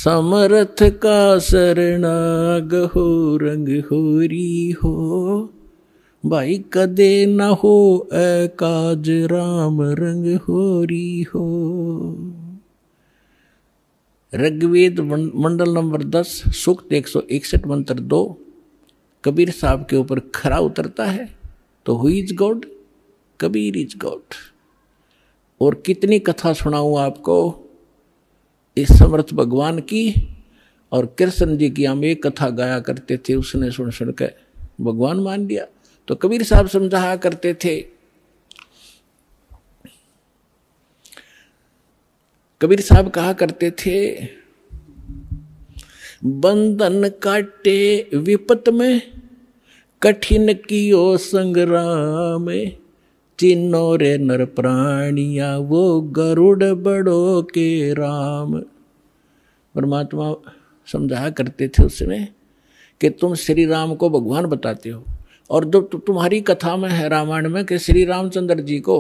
समर्थ का शरणाग हो रंग होरी हो, भाई कदे न हो काज राम रंग होरी हो। ऋग्वेद मंडल नंबर 10 सूक्त 161 मंत्र 2 कबीर साहब के ऊपर खरा उतरता है। तो who is God? Kabir is God. और कितनी कथा सुनाऊं आपको इस समर्थ भगवान की। और कृष्ण जी की हम एक कथा गाया करते थे, उसने सुन सुन के भगवान मान लिया। तो कबीर साहब समझाया करते थे, कबीर साहब कहा करते थे, बंधन काटे विपत में, कठिन कियो संग्राम, चिन्नो रे नर प्राणिया वो गरुड़ बड़ो के राम। परमात्मा समझाया करते थे उसमें कि तुम श्री राम को भगवान बताते हो, और जो तुम्हारी कथा में है रामायण में कि श्री रामचंद्र जी को,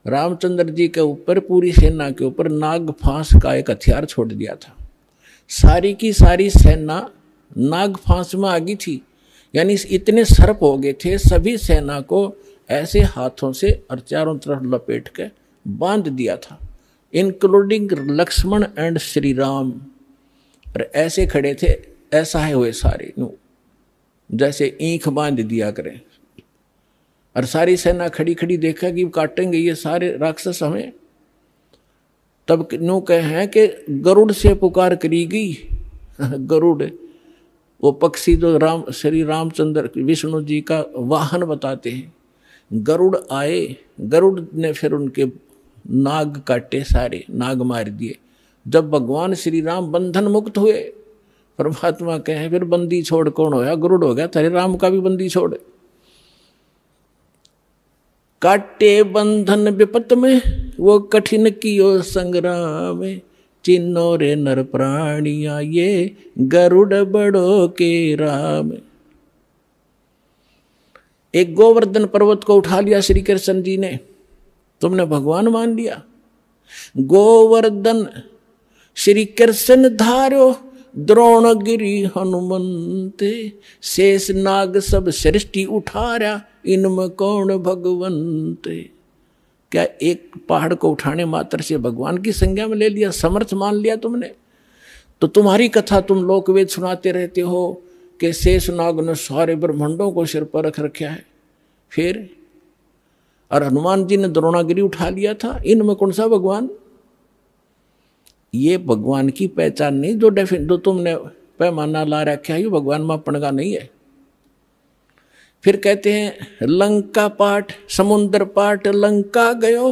रामचंद्र जी के ऊपर पूरी सेना के ऊपर नाग फांस का एक हथियार छोड़ दिया था। सारी की सारी सेना नाग फांस में आ गई थी, यानी इतने सर्प हो गए थे, सभी सेना को ऐसे हाथों से और चारों तरफ लपेट के बांध दिया था, इंक्लूडिंग लक्ष्मण एंड श्री राम। और ऐसे खड़े थे, ऐसा है हुए सारे जैसे ईंख बांध दिया करें। और सारी सेना खड़ी खड़ी देखा कि काटेंगे ये सारे राक्षस हमें। तब नो कहे हैं कि गरुड़ से पुकार करी गई। गरुड़ वो पक्षी जो श्री रामचंद्र विष्णु जी का वाहन बताते हैं। गरुड़ आए, गरुड़ ने फिर उनके नाग काटे, सारे नाग मार दिए। जब भगवान श्री राम बंधन मुक्त हुए, परमात्मा कहे फिर बंदी छोड़ कौन होया? गरुड़ हो गया, तेरे राम का भी बंदी छोड़। काटे बंधन विपत में, वो कठिन कियो संग्राम, चिन्नो रे नर प्राणिया ये गरुड़ बड़ो के राम। एक गोवर्धन पर्वत को उठा लिया श्री कृष्ण जी ने, तुमने भगवान मान लिया। गोवर्धन श्री कृष्ण धार्यो, द्रोणगिरी हनुमंते, शेष नाग सब सृष्टि उठारा, इनमें कौन भगवंत। क्या एक पहाड़ को उठाने मात्र से भगवान की संज्ञा में ले लिया, समर्थ मान लिया तुमने? तो तुम्हारी कथा तुम लोकवेद सुनाते रहते हो कि शेष नाग ने सारे ब्रह्मांडों को सिर पर रख रखा है। फिर और हनुमान जी ने द्रोणागिरी उठा लिया था, इनमें कौन सा भगवान? ये भगवान की पहचान नहीं, जो तुमने पैमाना ला रखा है, ये भगवान मापन का नहीं है। फिर कहते हैं लंका पाठ, समुद्र पाठ लंका गयो,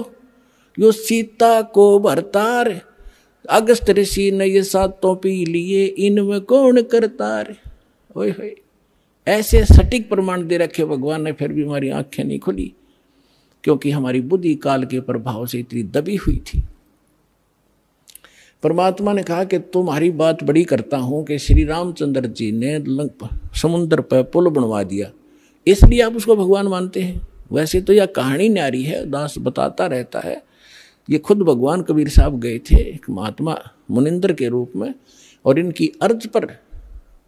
यो सीता को भरतार, अगस्त ऋषि ने ये सातों पी लिए, इनमें कौन करतार। ओए होए, ऐसे सटीक प्रमाण दे रखे भगवान ने, फिर भी हमारी आंखें नहीं खुली, क्योंकि हमारी बुद्धि काल के प्रभाव से इतनी दबी हुई थी। परमात्मा ने कहा कि तुम्हारी बात बड़ी करता हूं कि श्री रामचंद्र जी ने समुद्र पर पुल बनवा दिया, इसलिए आप उसको भगवान मानते हैं। वैसे तो यह कहानी न्यारी है, दास बताता रहता है। ये खुद भगवान कबीर साहब गए थे एक महात्मा मुनिंदर के रूप में, और इनकी अर्ज पर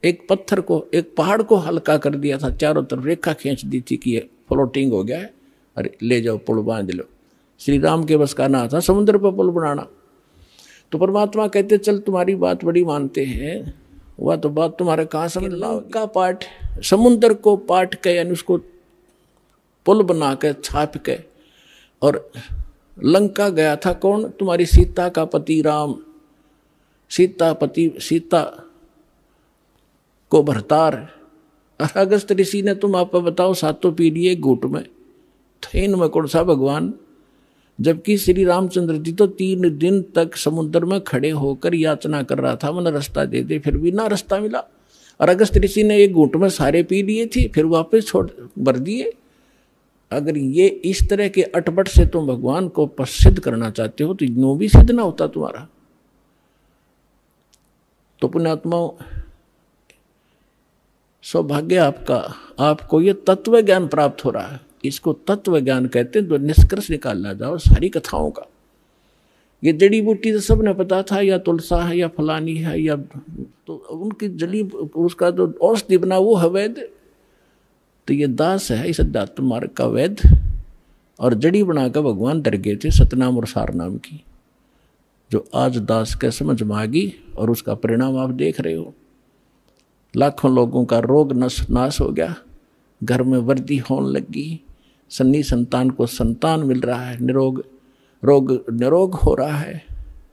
एक पत्थर को, एक पहाड़ को हल्का कर दिया था, चारों तरफ रेखा खींच दी थी कि ये फ्लोटिंग हो गया है, अरे ले जाओ पुल बांध लो। श्री राम के बस का ना था समुद्र पर पुल बनाना। तो परमात्मा कहते चल तुम्हारी बात बड़ी मानते हैं, वह तो बात तुम्हारे कहाँ समझ लाओ का पाठ, समुद्र को पाट के यानी उसको पुल बना के छाप के, और लंका गया था कौन? तुम्हारी सीता का पति राम, सीता को भरतार। अगस्त ऋषि ने तुम आप बताओ सातों पी लिए घूट में, तो इनमें कौन सा भगवान? जबकि श्री रामचंद्र जी तो 3 दिन तक समुद्र में खड़े होकर याचना कर रहा था, मैंने रास्ता दे दे, फिर भी ना रास्ता मिला। और अगस्त ऋषि ने एक घूंट में सारे पी लिए थे, फिर वापस छोड़ भर दिए। अगर ये इस तरह के अटपट से तुम भगवान को सिद्ध करना चाहते हो तो यूं भी सिद्ध ना होता तुम्हारा। तो पुण्यात्माओं, सौभाग्य आपका, आपको ये तत्व ज्ञान प्राप्त हो रहा है। इसको तत्व ज्ञान कहते हैं, जो निष्कर्ष निकालना जाओ सारी कथाओं का। ये जड़ी बूटी तो सबने पता था, या तुलसा है या फलानी है, या तो उनकी जड़ी उसका जो औषधि बना वो है वैद्य। तो ये दास है इस अध्यात्म मार्ग का वैद्य, और जड़ी बनाकर भगवान डर गए थे सतनाम और सारनाम की, जो आज दास के समझ में आ गई, और उसका परिणाम आप देख रहे हो। लाखों लोगों का रोग नाश हो गया, घर में वृद्धि होने लगी, सन्नी संतान को संतान मिल रहा है, निरोग हो रहा है,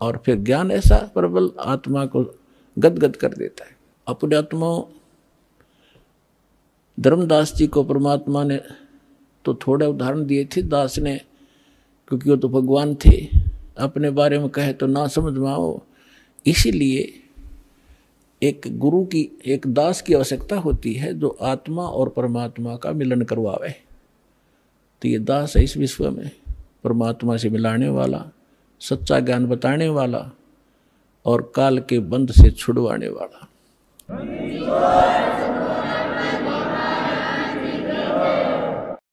और फिर ज्ञान ऐसा प्रबल आत्मा को गदगद कर देता है। अपने आत्मा धर्मदास जी को परमात्मा ने तो थोड़े उदाहरण दिए थे दास ने, क्योंकि वो तो भगवान थे, अपने बारे में कहे तो ना समझ में आओ। इसीलिए एक गुरु की, एक दास की आवश्यकता होती है जो आत्मा और परमात्मा का मिलन करवावे। तो ये दास है इस विश्व में परमात्मा से मिलाने वाला, सच्चा ज्ञान बताने वाला, और काल के बंध से छुड़वाने वाला।